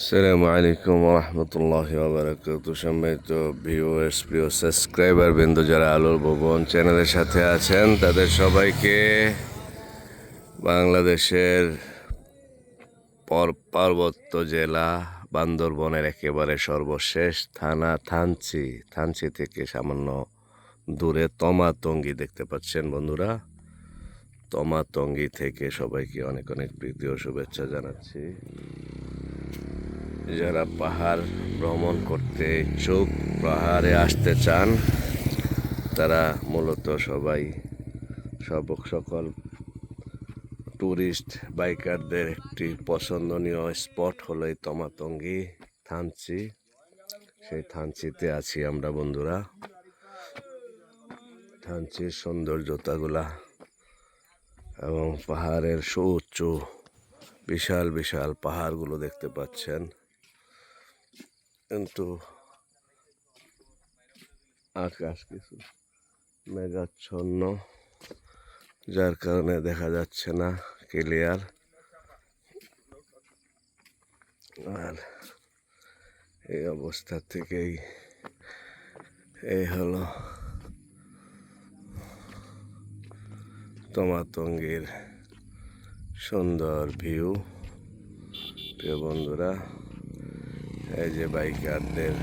আসসালামু আলাইকুম রহমতুল্লাহি ওয়া সম্মানিত ভিউয়ার্স, প্রিয় সাবস্ক্রাইবার বৃন্দ যারা আলোর ভবন চ্যানেলের সাথে আছেন, তাদের সবাইকে বাংলাদেশের পার্বত্য জেলা বান্দরবনের একেবারে সর্বশেষ থানা থানচি থেকে সামান্য দূরে তমাতঙ্গী দেখতে পাচ্ছেন বন্ধুরা। তমাতঙ্গী থেকে সবাইকে অনেক অনেক প্রীতি ও শুভেচ্ছা জানাচ্ছি। যারা পাহাড় ভ্রমণ করতে ইচ্ছুক, পাহাড়ে আসতে চান, তারা মূলত সকল ট্যুরিস্ট বাইকারদের একটি পছন্দনীয় স্পট হলো এই তমাতঙ্গী থানচি। সেই থানচিতে আছি আমরা বন্ধুরা। থানচির সৌন্দর্যতাগুলা এবং পাহাড়ের সুউচ্চ বিশাল বিশাল পাহাড়গুলো দেখতে পাচ্ছেন, কিন্তু আকাশ কিছু মেঘাচ্ছন্ন, যার কারণে দেখা যাচ্ছে না ক্লিয়ার। আর এই অবস্থা থেকেই এই হলো তমাতঙ্গীর সুন্দর ভিউ। প্রিয় বন্ধুরা, এই যে বাইকারদের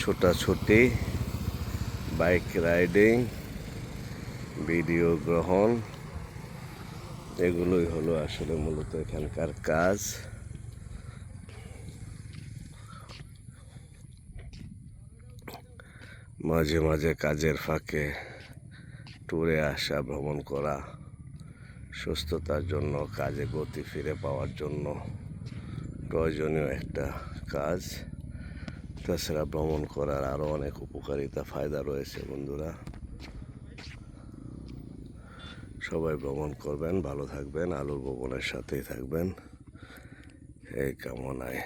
ছোটাছুটি, বাইক রাইডিং, ভিডিও গ্রহণ, এগুলোই হলো আসলে মূলত এখানকার কাজ। মাঝে মাঝে কাজের ফাঁকে ট্যুরে আসা, ভ্রমণ করা সুস্থতার জন্য, কাজে গতি ফিরে পাওয়ার জন্য প্রয়োজনীয় একটা কাজ। তাছাড়া ভ্রমণ করার আরও অনেক উপকারিতা, ফায়দা রয়েছে বন্ধুরা। সবাই ভ্রমণ করবেন, ভালো থাকবেন, আলোর ভবনের সাথেই থাকবেন, এই কামনায়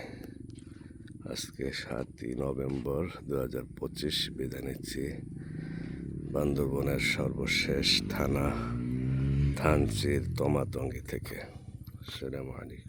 আজকে 7ই নভেম্বর 2025 বিদায় নিচ্ছি বান্দরবনের সর্বশেষ থানা থানচির তমাতঙ্গী থেকে। আসসালামু আলাইকুম।